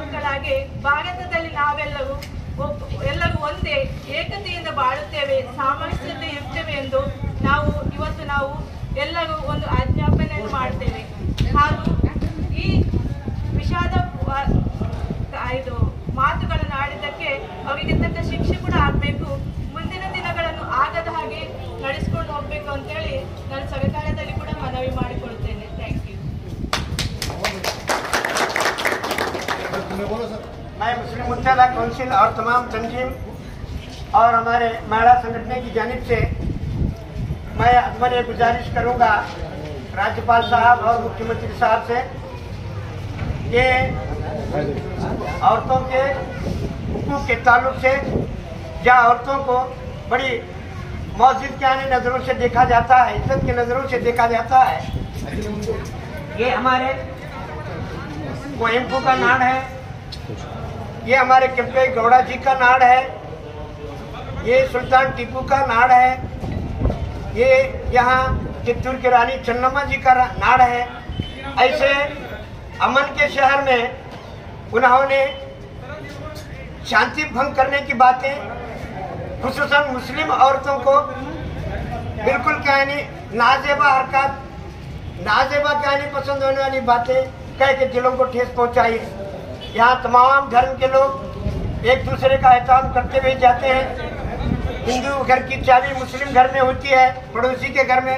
ಮಕ್ಕಳಾಗಿ ಭಾರತದಲ್ಲಿ ನಾವೆಲ್ಲರೂ ಒಂದೇ ಏಕತೆಯಿಂದ ಬಾಳುತ್ತೇವೆ, ಸಾಮರಸ್ಯತೆ ಇರ್ತೇವೆ ಎಂದು ನಾವು ಎಲ್ಲರೂ ಒಂದು ಆಜ್ಞಾಪನೆಯನ್ನು ಮಾಡ್ತೇವೆ. ಹಾಗೂ ಈ ವಿಷಾದ ಮಾತುಗಳನ್ನು ಆಡಿದ್ದಕ್ಕೆ ಅವರಿಗೆ ತಕ್ಕ ಶಿಕ್ಷೆ ಕೂಡ ಆಗಬೇಕು. ಮುಂದಿನ ದಿನಗಳನ್ನು ಆಗದ ಹಾಗೆ ನಡೆಸಿಕೊಂಡು ಹೋಗಬೇಕು ಅಂತೇಳಿ ನಾನು ಸರ್ಕಾರದಲ್ಲಿ ಕೂಡ ಮನವಿ ಮಾಡಿಕೊಳ್ತೇನೆ. Thank you. मैं मुस्लिम मुत्तहदा काउंसिल और तमाम तंजीम और हमारे महिला संगठन की जानिब से मैं अदमन ये गुजारिश करूँगा राज्यपाल साहब और मुख्यमंत्री साहब से कि औरतों के हुकूक के ताल्लुक से जहाँ औरतों को बड़ी मौजूद के आने नज़रों से देखा जाता है, इज्जत की नज़रों से देखा जाता है, ये हमारे कोयम्पू का नाड़ है, ये हमारे केम्पे गौड़ा जी का नाड़ है, ये सुल्तान टीपू का नाड़ है, ये यहाँ चित्तूर की रानी चन्नम्मा जी का नाड़ है। ऐसे अमन के शहर में उन्होंने शांति भंग करने की बातें खुसूसन मुस्लिम औरतों को बिल्कुल क्या नहीं नाजेबा हरकत, नाजेबा क्या नहीं पसंद होने वाली बातें कह के दिलों को ठेस पहुँचाई। यहाँ तमाम धर्म के लोग एक दूसरे का एहतराम करते हुए जाते हैं। हिंदू घर की चाबी मुस्लिम घर में होती है, पड़ोसी के घर में।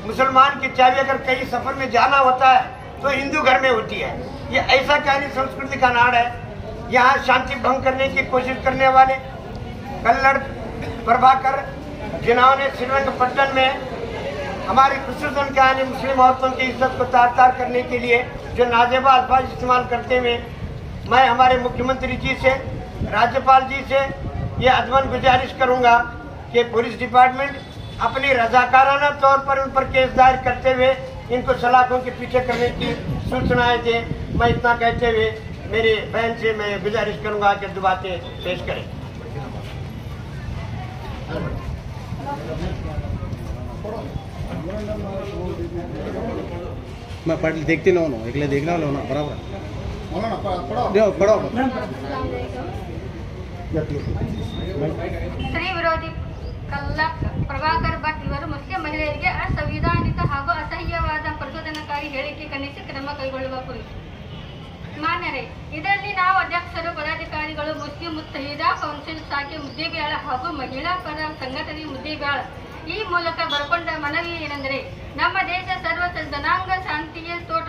मुसलमान की चाबी अगर कहीं सफ़र में जाना होता है तो हिंदू घर में होती है। ये ऐसा क्या नहीं संस्कृति का नाड़ है। यहाँ शांति भंग करने की कोशिश करने वाले कल्लड़ प्रभाकर जिन्होंने श्रीरंगपट्टन में हमारी खुसूसन क्या नहीं मुस्लिम औरतों की इज्जत को तार तार करने के लिए जो नाजेबा अल्फाज इस्तेमाल करते हुए मैं हमारे मुख्यमंत्री जी से राज्यपाल जी से ये अदमन गुजारिश करूँगा कि पुलिस डिपार्टमेंट अपनी रजाकाराना तौर पर उन पर केस दायर करते हुए इनको सलाखों के पीछे करने की सूचनाएं दें। मैं इतना कहते हुए मेरी बहन से मैं गुजारिश करूँगा कि दो बातें पेश करें। मैं पढ़ देखते ना हो एकले देखना लो ना बराबर पढ़ो ಸ್ತ್ರೀ ವಿರೋಧಿ ಕಲ್ಲಕ್ ಪ್ರಭಾಕರ್ ಭಟ್ ಇವರು ಮುಸ್ಲಿಂ ಮಹಿಳೆಯರಿಗೆ ಅಸಂವಿಧಾನಿಕ ಹಾಗೂ ಅಸಹ್ಯವಾದ ಪ್ರಚೋದನಕಾರಿ ಹೇಳಿಕೆ ಖಂಡಿಸಿ ಕ್ರಮ ಕೈಗೊಳ್ಳುವ ಕುರಿತು. ಮಾನ್ಯರೇ, ಇದರಲ್ಲಿ ನಾವು ಅಧ್ಯಕ್ಷರು, ಪದಾಧಿಕಾರಿಗಳು, ಮುಸ್ಲಿಂ ಮುತ್ತಹಿದಾ ಕೌನ್ಸಿಲ್ ಶಾಖೆ ಮುದ್ದೇಬ್ಯಾಳ ಹಾಗೂ ಮಹಿಳಾ ಪರ ಸಂಘಟನೆ ಮುದ್ದೇಬ್ಯಾಳ ಈ ಮೂಲಕ ಬರಕೊಂಡ ಮನವಿ ಏನೆಂದರೆ, ನಮ್ಮ ದೇಶ ಸರ್ವ ಜನಾಂಗ ಶಾಂತಿಯ ತೋಟ.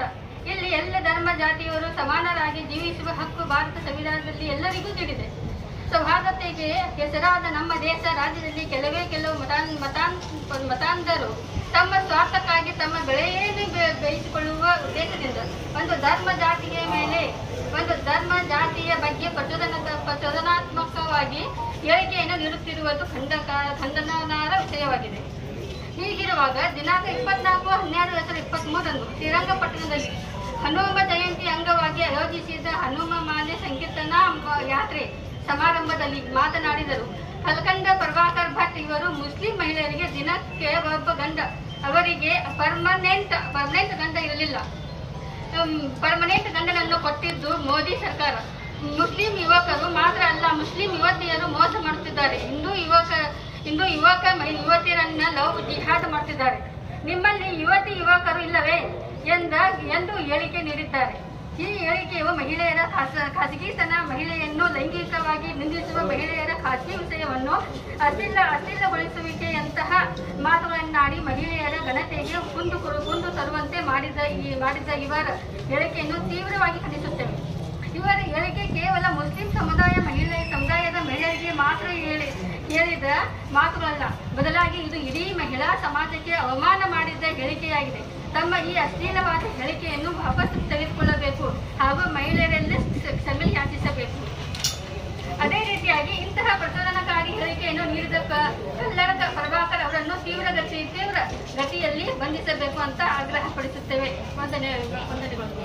ಇಲ್ಲಿ ಎಲ್ಲ ಧರ್ಮ ಜಾತಿಯವರು ಸಮಾನರಾಗಿ ಜೀವಿಸುವ ಹಕ್ಕು ಭಾರತ ಸಂವಿಧಾನದಲ್ಲಿ ಎಲ್ಲರಿಗೂ ನೀಡಿದೆ. ಸೌಹಾರ್ದತೆಗೆ ಹೆಸರಾದ ನಮ್ಮ ದೇಶ ರಾಜ್ಯದಲ್ಲಿ ಕೆಲವು ಮತಾಂಧರು ತಮ್ಮ ಸ್ವಾರ್ಥಕ್ಕಾಗಿ ತಮ್ಮ ಬೆಳೆಯನ್ನು ಬೇಯಿಸಿಕೊಳ್ಳುವ ಉದ್ದೇಶದಿಂದ ಒಂದು ಧರ್ಮ ಜಾತಿಯ ಬಗ್ಗೆ ಪ್ರಚೋದನಾತ್ಮಕವಾಗಿ ಹೇಳಿಕೆಯನ್ನು ನೀಡುತ್ತಿರುವುದು ಖಂಡನಾರ್ಹ ವಿಷಯವಾಗಿದೆ. ಹೀಗಿರುವಾಗ ದಿನಾಂಕ 24/12/2023 ಶ್ರೀರಂಗಪಟ್ಟಣದಲ್ಲಿ ಹನುಮ ಜಯಂತಿ ಅಂಗವಾಗಿ ಆಯೋಜಿಸಿದ ಹನುಮ ಮಾಲೆ ಸಂಕೀರ್ತನ ಯಾತ್ರೆ ಸಮಾರಂಭದಲ್ಲಿ ಮಾತನಾಡಿದರು. ಕಲ್ಕಂಡ ಪ್ರಭಾಕರ್ ಭಟ್ ಇವರು ಮುಸ್ಲಿಂ ಮಹಿಳೆಯರಿಗೆ ದಿನಕ್ಕೆ ಒಬ್ಬ ಗಂಡ, ಅವರಿಗೆ ಪರ್ಮನೆಂಟ್ ಗಂಡ ಇರಲಿಲ್ಲ. ಪರ್ಮನೆಂಟ್ ಗಂಡನನ್ನು ಕೊಟ್ಟಿದ್ದು ಮೋದಿ ಸರ್ಕಾರ. ಮುಸ್ಲಿಂ ಯುವಕರು ಮಾತ್ರ ಅಲ್ಲ, ಮುಸ್ಲಿಂ ಯುವತಿಯರು ಮೋಸ ಮಾಡುತ್ತಿದ್ದಾರೆ. ಇಂದು ಯುವತಿಯರನ್ನ ಲವ್ ಜಿಹಾದ್ ಮಾಡುತ್ತಿದ್ದಾರೆ. ನಿಮ್ಮಲ್ಲಿ ಯುವಕರು ಇಲ್ಲವೇ ಎಂದು ಹೇಳಿಕೆ ನೀಡಿದ್ದಾರೆ. ಈ ಹೇಳಿಕೆಯು ಮಹಿಳೆಯರ ಖಾಸಗಿತನ, ಮಹಿಳೆಯನ್ನು ಲೈಂಗಿಕವಾಗಿ ನಿಂದಿಸುವ ಮಹಿಳೆಯರ ಖಾಸಗಿ ವಿಷಯವನ್ನು ಅಶ್ಲೀಲಗೊಳಿಸುವಿಕೆಯಂತಹ ಮಾತುಗಳನ್ನಾಡಿ ಮಹಿಳೆಯರ ಘನತೆಗೆ ಕುಂದು ತರುವಂತೆ ಮಾಡಿದ ಇವರ ಹೇಳಿಕೆಯನ್ನು ತೀವ್ರವಾಗಿ ಖಂಡಿಸುತ್ತೇವೆ. ಇವರ ಹೇಳಿಕೆ ಕೇವಲ ಮುಸ್ಲಿಂ ಸಮುದಾಯದ ಮಹಿಳೆಯರಿಗೆ ಮಾತ್ರ ಹೇಳಿದ ಮಾತುಗಳಲ್ಲ, ಬದಲಾಗಿ ಇದು ಇಡೀ ಮಹಿಳಾ ಸಮಾಜಕ್ಕೆ ಅವಮಾನ ಮಾಡಿದ ಹೇಳಿಕೆಯಾಗಿದೆ. ತಮ್ಮ ಈ ಅಶ್ಲೀಲವಾದ ಹೇಳಿಕೆಯನ್ನು ವಾಪಸ್ ತೆಗೆದುಕೊಳ್ಳಬೇಕು ಹಾಗೂ ಮಹಿಳೆಯರೆಲ್ಲ ಕ್ಷಮೆ ಯಾಚಿಸಬೇಕು. ಅದೇ ರೀತಿಯಾಗಿ ಇಂತಹ ಪ್ರಚೋದನಕಾರಿ ಹೇಳಿಕೆಯನ್ನು ನೀಡಿದ ಕಲ್ಲಡದ ಪ್ರಭಾಕರ್ ಅವರನ್ನು ತೀವ್ರ ಗತಿಯಲ್ಲಿ ಬಂಧಿಸಬೇಕು ಅಂತ ಆಗ್ರಹಪಡಿಸುತ್ತೇವೆ. ವಂದನೆಗಳು.